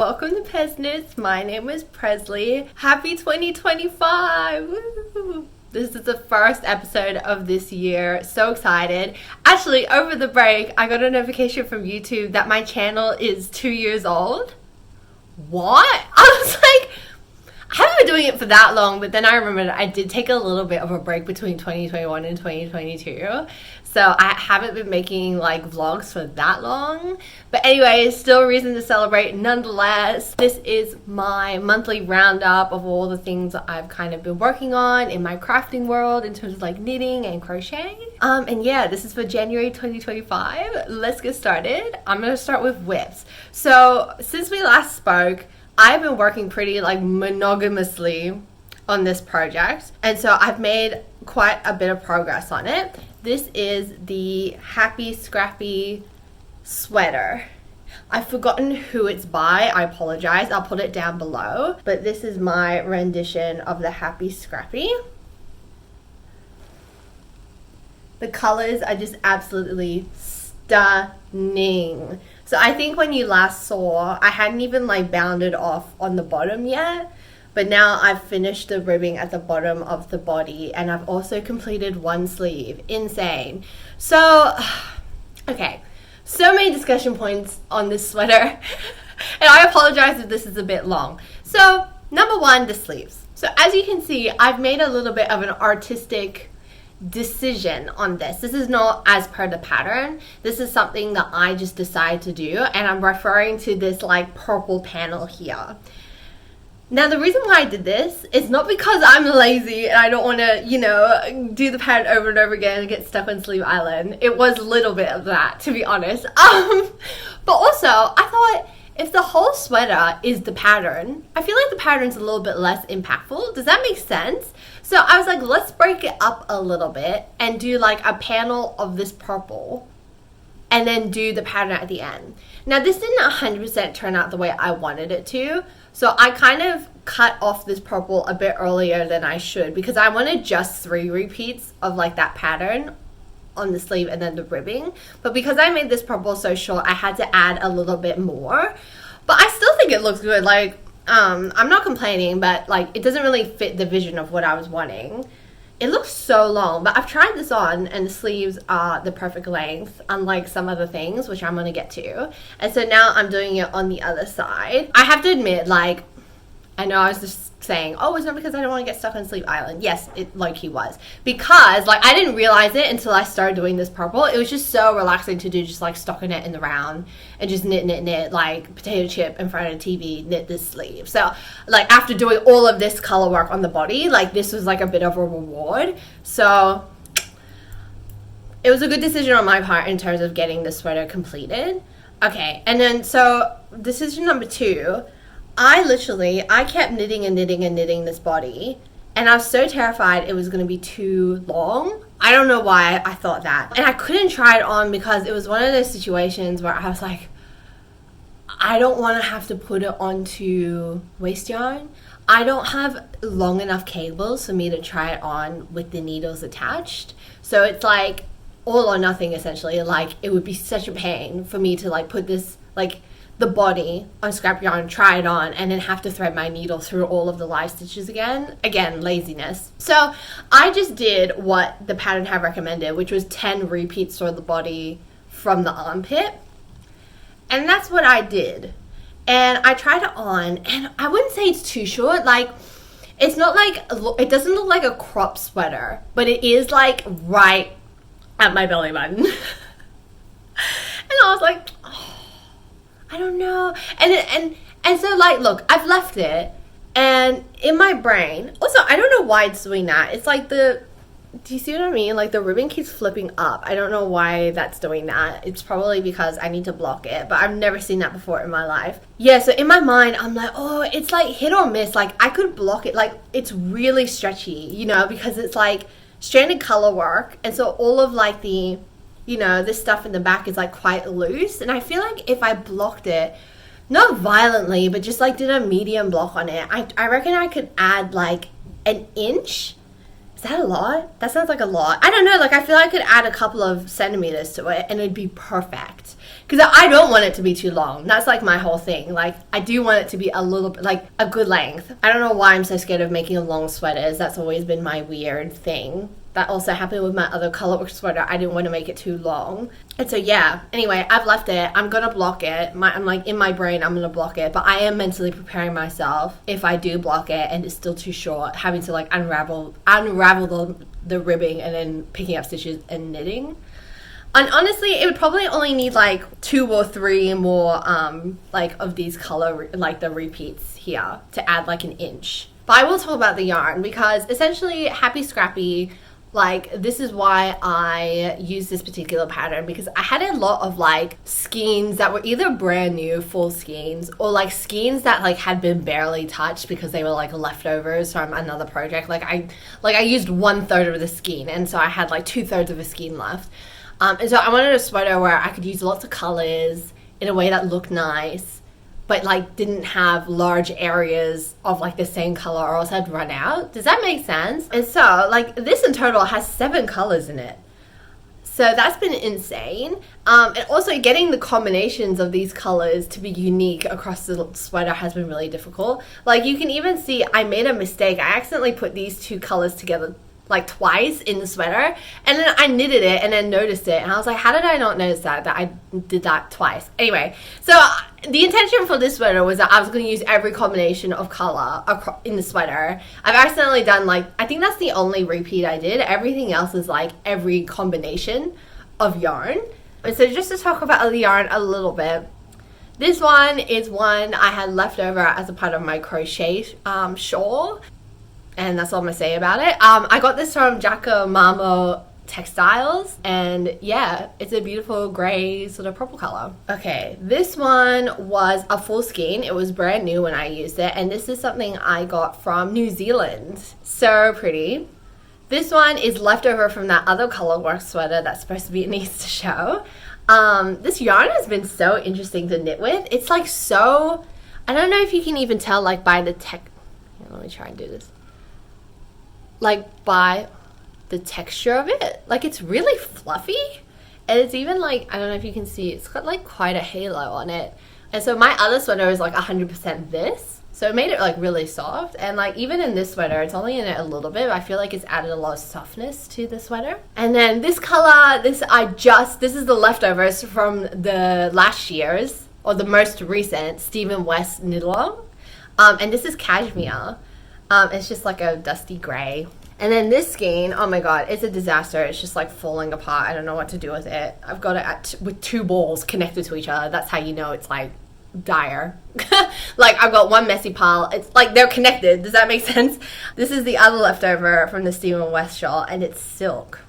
welcome to PezKnits. My name is Presley. Happy 2025! Woo! This is the first episode of this year. So excited. Actually, over the break, I got a notification from YouTube that my channel is 2 years old. What? I was like, I haven't been doing it for that long, but then I remembered I did take a little bit of a break between 2021 and 2022. So I haven't been making like vlogs for that long. But anyway, still a reason to celebrate nonetheless. This is my monthly roundup of all the things that I've kind of been working on in my crafting world in terms of like knitting and crocheting. And yeah, this is for January 2025. Let's get started. I'm gonna start with whips. So since we last spoke, I've been working pretty like monogamously on this project. And so I've made quite a bit of progress on it. This is the Happy Scrappy sweater. I've forgotten who it's by. I apologize. I'll put it down below. But this is my rendition of the Happy Scrappy. The colors are just absolutely stunning. So I think when you last saw, I hadn't even like bounded off on the bottom yet. But now I've finished the ribbing at the bottom of the body, and I've also completed one sleeve. Insane. So, okay, so many discussion points on this sweater. And I apologize if this is a bit long. So, number one, the sleeves. So as you can see, I've made a little bit of an artistic decision on this. This is not as per the pattern. This is something that I just decided to do, and I'm referring to this like purple panel here. Now, the reason why I did this is not because I'm lazy and I don't want to, you know, do the pattern over and over again and get stuck on Sleeve Island. It was a little bit of that, to be honest. But also, I thought if the whole sweater is the pattern, I feel like the pattern's a little bit less impactful. Does that make sense? So I was like, let's break it up a little bit and do like a panel of this purple and then do the pattern at the end. Now, this didn't 100% turn out the way I wanted it to. So I kind of cut off this purple a bit earlier than I should because I wanted just 3 repeats of like that pattern on the sleeve and then the ribbing. But because I made this purple so short, I had to add a little bit more. But I still think it looks good. Like, I'm not complaining, but like it doesn't really fit the vision of what I was wanting. It looks so long, but I've tried this on and the sleeves are the perfect length, unlike some other things, which I'm going to get to. And so now I'm doing it on the other side. I have to admit, like, I know I was just saying, oh, it's not because I don't want to get stuck on Sleeve Island. Yes, it low-key was. Because, like, I didn't realize it until I started doing this purple. It was just so relaxing to do, just, like, stockinette in the round and just knit, like, potato chip in front of the TV, knit this sleeve. So, like, after doing all of this color work on the body, like, this was, like, a bit of a reward. So, it was a good decision on my part in terms of getting the sweater completed. Okay, and then, so, decision number 2, I kept knitting and knitting and knitting this body, and I was so terrified it was going to be too long. I don't know why I thought that. And I couldn't try it on because it was one of those situations where I was like, I don't want to have to put it onto waste yarn. I don't have long enough cables for me to try it on with the needles attached. So it's like all or nothing essentially. Like it would be such a pain for me to like put this like the body on scrap yarn, try it on, and then have to thread my needle through all of the live stitches again. Again, laziness. So I just did what the pattern had recommended, which was 10 repeats for the body from the armpit. And that's what I did. And I tried it on, and I wouldn't say it's too short. Like, it's not like, it doesn't look like a crop sweater, but it is like right at my belly button. And I was like, oh, I don't know. And so like, look, I've left it, and in my brain, also, I don't know why it's doing that. It's like do you see what I mean? Like the ribbon keeps flipping up. I don't know why that's doing that. It's probably because I need to block it, but I've never seen that before in my life. Yeah, so in my mind, I'm like, oh, it's like hit or miss. Like I could block it. Like it's really stretchy, you know, because it's like stranded color work. And so all of like the, you know, this stuff in the back is like quite loose. And I feel like if I blocked it, not violently, but just like did a medium block on it, I reckon I could add like an inch. Is that a lot? That sounds like a lot. I don't know, like I feel like I could add a couple of centimeters to it and it'd be perfect. Because I don't want it to be too long. That's like my whole thing. Like I do want it to be a little bit, like a good length. I don't know why I'm so scared of making long sweaters. That's always been my weird thing. That also happened with my other colorwork sweater. I didn't want to make it too long. And so yeah, anyway, I've left it. I'm going to block it. I'm like in my brain, I'm going to block it. But I am mentally preparing myself if I do block it and it's still too short, having to like unravel the ribbing and then picking up stitches and knitting. And honestly, it would probably only need like 2 or 3 more like of these color, like the repeats here to add like an inch. But I will talk about the yarn because essentially Happy Scrappy, like this is why I use this particular pattern, because I had a lot of like skeins that were either brand new full skeins or like skeins that like had been barely touched because they were like leftovers from another project. Like I used 1/3 of the skein, and so I had like 2/3 of a skein left. And so I wanted a sweater where I could use lots of colors in a way that looked nice, but like didn't have large areas of like the same color or else I'd run out. Does that make sense? And so like this in total has 7 colors in it. So that's been insane. And also getting the combinations of these colors to be unique across the sweater has been really difficult. Like you can even see I made a mistake. I accidentally put these 2 colors together like twice in the sweater, and then I knitted it and then noticed it, and I was like, how did I not notice that I did that twice? Anyway, so the intention for this sweater was that I was going to use every combination of color in the sweater. I've accidentally done like, I think that's the only repeat I did. Everything else is like every combination of yarn. And so just to talk about the yarn a little bit, this one is one I had left over as a part of my crochet shawl. And that's all I'm going to say about it. I got this from Giacomo Textiles. And yeah, it's a beautiful gray sort of purple color. Okay, this one was a full skein. It was brand new when I used it. And this is something I got from New Zealand. So pretty. This one is leftover from that other colorwork sweater that's supposed to be in Easter show. This yarn has been so interesting to knit with. It's like so, I don't know if you can even tell like by the let me try and do this. Like by the texture of it, like it's really fluffy, and it's even like, I don't know if you can see, it's got like quite a halo on it. And so my other sweater is like 100% this, so it made it like really soft. And like even in this sweater, it's only in it a little bit, but I feel like it's added a lot of softness to the sweater. And then this color, this is the leftovers from the last year's, or the most recent Stephen West knit along, and this is cashmere. It's just like a dusty gray. And then this skein, oh my god, it's a disaster. It's just like falling apart. I don't know what to do with it. I've got it with 2 balls connected to each other. That's how you know it's like dire. Like I've got one messy pile. It's like they're connected. Does that make sense? This is the other leftover from the Stephen West shawl, and it's silk.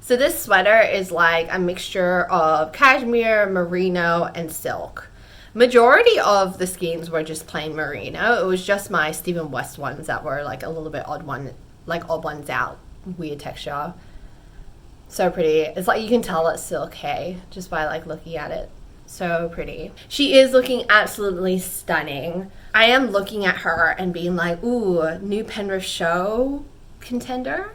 So this sweater is like a mixture of cashmere, merino, and silk. Majority of the skeins were just plain merino. It was just my Stephen West ones that were like a little bit odd ones out, weird texture. So pretty. It's like you can tell it's silk, hey, just by like looking at it. So pretty. She is looking absolutely stunning. I am looking at her and being like, ooh, new Penrith show contender.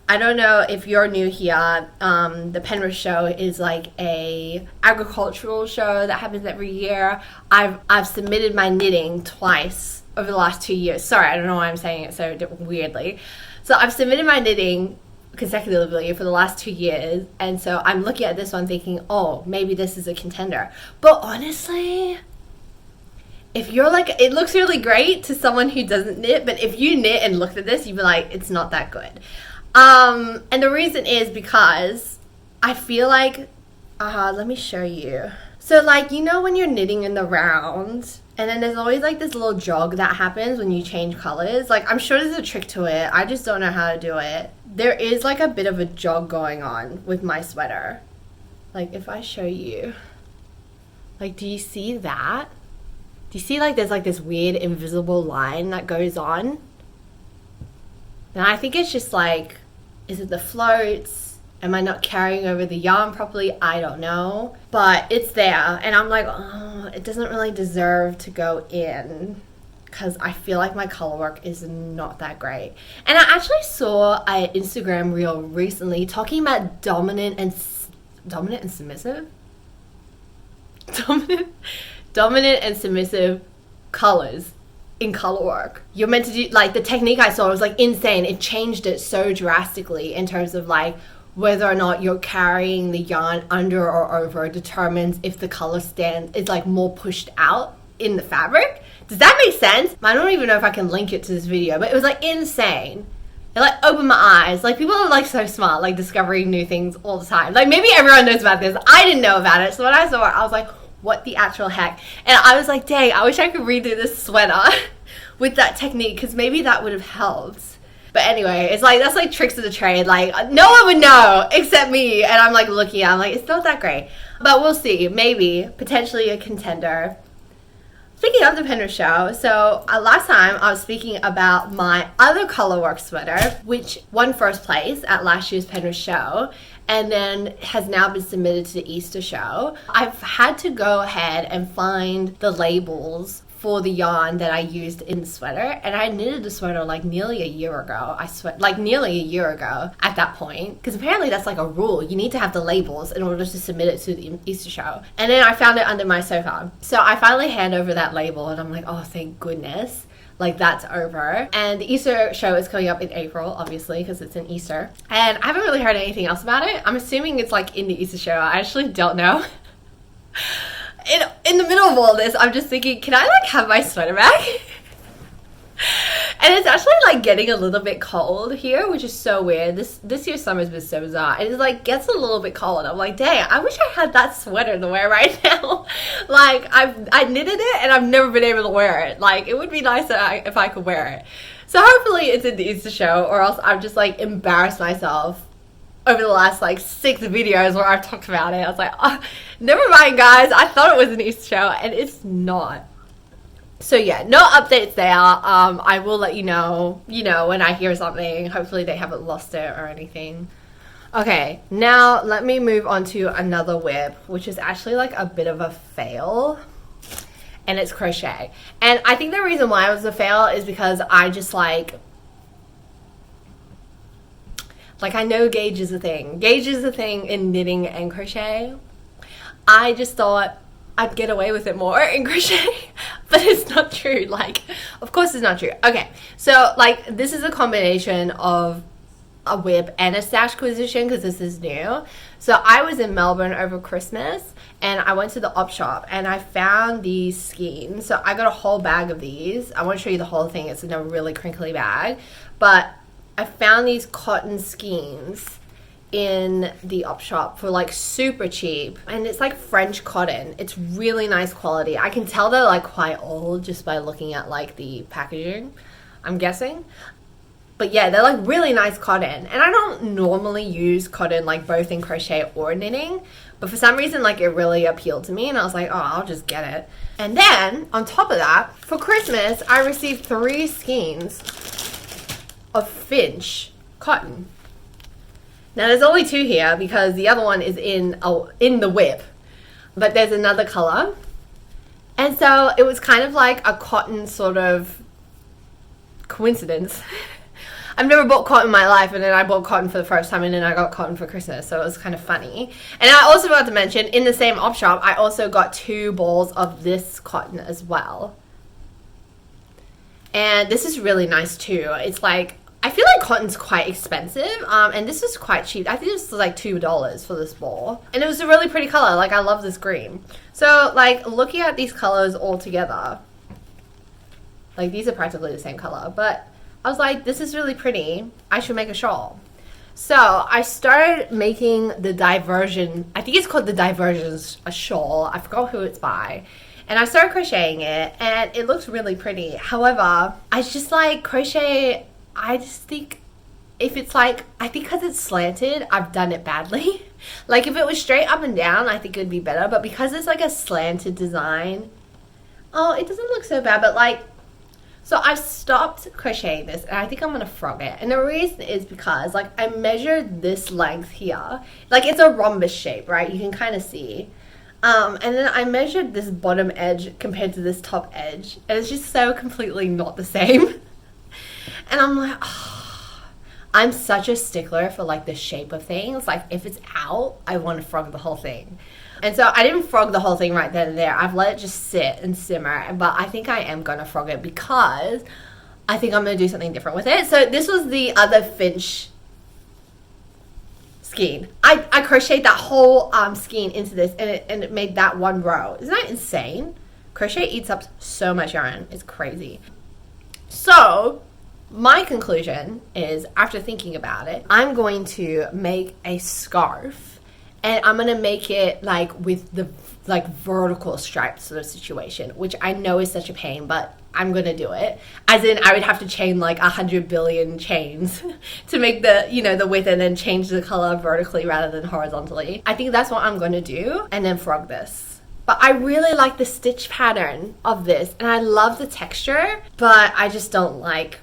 I don't know if you're new here. The Penrith show is like a agricultural show that happens every year. I've submitted my knitting twice over the last 2 years. Sorry, I don't know why I'm saying it so weirdly. So I've submitted my knitting consecutively for the last 2 years, and so I'm looking at this one thinking, oh, maybe this is a contender. But honestly, if you're like, it looks really great to someone who doesn't knit, but if you knit and looked at this, you'd be like, it's not that good. And the reason is because I feel like, let me show you. So like, you know when you're knitting in the round, and then there's always like this little jog that happens when you change colors. Like, I'm sure there's a trick to it. I just don't know how to do it. There is like a bit of a jog going on with my sweater. Like, if I show you, like, do you see that? Do you see like there's like this weird invisible line that goes on? And I think it's just like, is it the floats? Am I not carrying over the yarn properly? I don't know. But it's there. And I'm like, oh, it doesn't really deserve to go in. because I feel like my color work is not that great. And I actually saw an Instagram reel recently talking about dominant and submissive? Dominant and submissive colors in color work. You're meant to do, like, the technique I saw was like insane. It changed it so drastically in terms of like whether or not you're carrying the yarn under or over determines if the color stand is like more pushed out in the fabric. Does that make sense? I don't even know if I can link it to this video, but it was like insane. It like opened my eyes. Like, people are like so smart, like discovering new things all the time. Like, maybe everyone knows about this. I didn't know about it. So when I saw it, I was like, what the actual heck? And I was like, dang, I wish I could redo this sweater with that technique, because maybe that would have helped. But anyway, it's like, that's like tricks of the trade. Like, no one would know except me. And I'm like looking at it, I'm like, it's not that great. But we'll see. Maybe, potentially a contender. Speaking of the Pinterest show, so last time I was speaking about my other colorwork sweater, which won first place at last year's Pinterest show, and then has now been submitted to the Easter show. I've had to go ahead and find the labels for the yarn that I used in the sweater, and I knitted the sweater like nearly a year ago. Nearly a year ago at that point, because apparently that's like a rule. You need to have the labels in order to submit it to the Easter show. And then I found it under my sofa. So I finally hand over that label and I'm like, oh, thank goodness. Like, that's over. And the Easter show is coming up in April, obviously, because it's in Easter. And I haven't really heard anything else about it. I'm assuming it's like in the Easter show. I actually don't know. In the middle of all this, I'm just thinking, can I like have my sweater back? And it's actually like getting a little bit cold here, which is so weird. This year's summer's been so bizarre. It like gets a little bit cold. I'm like, dang, I wish I had that sweater to wear right now. Like, I knitted it and I've never been able to wear it. Like, it would be nice if I could wear it. So hopefully it's in the Easter show, or else I've just like embarrassed myself over the last like 6 videos where I've talked about it. I was like, oh, never mind guys, I thought it was an Easter show and it's not. So yeah, no updates there. I will let you know, when I hear something. Hopefully they haven't lost it or anything. Okay, now let me move on to another whip, which is actually like a bit of a fail. And it's crochet. And I think the reason why it was a fail is because I just like I know gauge is a thing. Gauge is a thing in knitting and crochet. I just thought I'd get away with it more in crochet, but it's not true. Like, of course it's not true. Okay, so like this is a combination of a whip and a stash acquisition because this is new. So I was in Melbourne over Christmas and I went to the op shop and I found these skeins. So I got a whole bag of these. I won't show you the whole thing. It's in a really crinkly bag, but I found these cotton skeins in the op shop for like super cheap, and it's like French cotton. It's really nice quality. I can tell they're like quite old just by looking at like the packaging, I'm guessing. But yeah, they're like really nice cotton, and I don't normally use cotton like both in crochet or knitting, but for some reason like it really appealed to me and I was like, oh, I'll just get it. And then on top of that, for Christmas I received 3 skeins of Finch cotton. Now there's only 2 here because the other one is in the whip, but there's another color. And so it was kind of like a cotton sort of coincidence. I've never bought cotton in my life, and then I bought cotton for the first time, and then I got cotton for Christmas, so it was kind of funny. And I also forgot to mention, in the same op shop, I also got 2 balls of this cotton as well. And this is really nice too. It's like, I feel like cotton's quite expensive, and this is quite cheap. I think this was like $2 for this ball. And it was a really pretty color. Like, I love this green. So, like, looking at these colors all together, like, these are practically the same color, but I was like, this is really pretty. I should make a shawl. So I started making the Diversion, I think it's called the Diversions, a shawl. I forgot who it's by. And I started crocheting it, and it looks really pretty. However, I just like crochet, I just think if it's like, I think because it's slanted, I've done it badly. Like, if it was straight up and down, I think it would be better. But because it's like a slanted design, oh, it doesn't look so bad. But like, so I've stopped crocheting this, and I think I'm going to frog it. And the reason is because, like, I measured this length here. Like, it's a rhombus shape, right? You can kind of see. And then I measured this bottom edge compared to this top edge, and it's just so completely not the same. And I'm like, oh, I'm such a stickler for like the shape of things. Like if it's out, I want to frog the whole thing. And so I didn't frog the whole thing right then and there. I've let it just sit and simmer, but I think I am going to frog it because I think I'm going to do something different with it. So this was the other Finch skein. I crocheted that whole skein into this, and it made that one row. Isn't that insane? Crochet eats up so much yarn. It's crazy. So my conclusion is, after thinking about it, I'm going to make a scarf, and I'm going to make it like with the like vertical stripe sort of situation, which I know is such a pain, but I'm going to do it. As in, I would have to chain like 100 billion chains to make the, you know, the width, and then change the color vertically rather than horizontally. I think that's what I'm going to do, and then frog this. But I really like the stitch pattern of this, and I love the texture, but I just don't like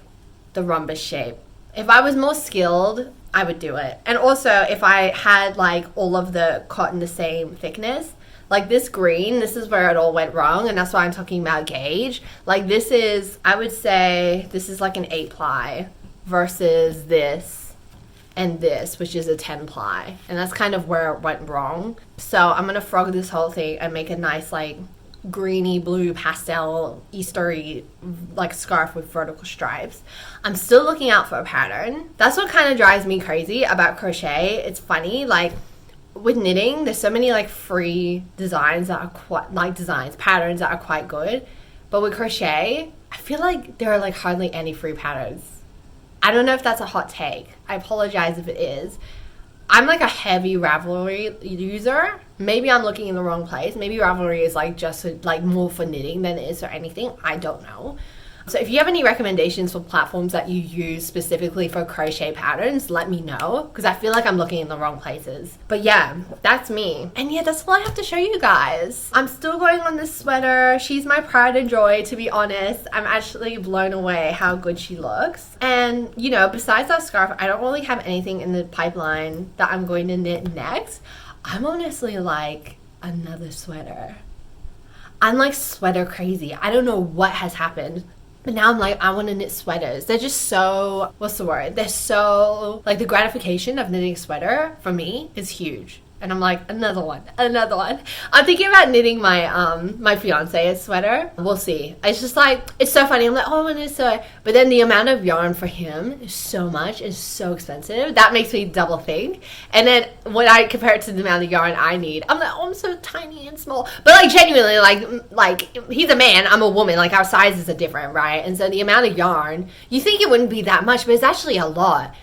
the rhombus shape. If I was more skilled, I would do it. And also, if I had like all of the cotton the same thickness, like this green, this is where it all went wrong, and that's why I'm talking about gauge. Like this is, I would say, this is like an 8 ply versus this and this, which is a 10 ply. And that's kind of where it went wrong. So I'm going to frog this whole thing and make a nice like greeny blue pastel Eastery like scarf with vertical stripes. I'm still looking out for a pattern. That's what kind of drives me crazy about crochet. It's funny, like with knitting, there's so many like free designs that are quite like patterns that are quite good, but with crochet I feel like there are like hardly any free patterns. I don't know if that's a hot take. I apologize if it is. I'm like a heavy Ravelry user. Maybe I'm looking in the wrong place. Maybe Ravelry is like just like more for knitting than it is for anything. I don't know. So if you have any recommendations for platforms that you use specifically for crochet patterns, let me know, because I feel like I'm looking in the wrong places. But yeah, that's me. And yeah, that's all I have to show you guys. I'm still going on this sweater. She's my pride and joy, to be honest. I'm actually blown away how good she looks. And you know, besides that scarf, I don't really have anything in the pipeline that I'm going to knit next. I'm honestly like another sweater. I'm like sweater crazy. I don't know what has happened. But now I'm like, I want to knit sweaters. They're just so, what's the word? They're so, like the gratification of knitting a sweater for me is huge. And I'm like, another one. I'm thinking about knitting my my fiance's sweater. We'll see. It's just like, it's so funny. I'm like, oh, I want to knit so. But then the amount of yarn for him is so much. It's so expensive. That makes me double think. And then when I compare it to the amount of yarn I need, I'm like, oh, I'm so tiny and small. But like genuinely, like he's a man, I'm a woman. Like our sizes are different, right? And so the amount of yarn, you think it wouldn't be that much, but it's actually a lot.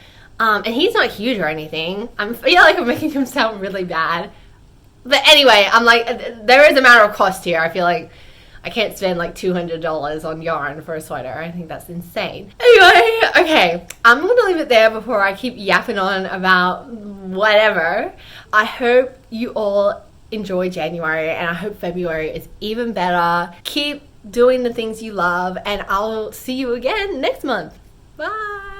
And he's not huge or anything. I feel like I'm making him sound really bad. But anyway, I'm like, there is a matter of cost here. I feel like I can't spend like $200 on yarn for a sweater. I think that's insane. Anyway, okay. I'm going to leave it there before I keep yapping on about whatever. I hope you all enjoy January, and I hope February is even better. Keep doing the things you love, and I'll see you again next month. Bye.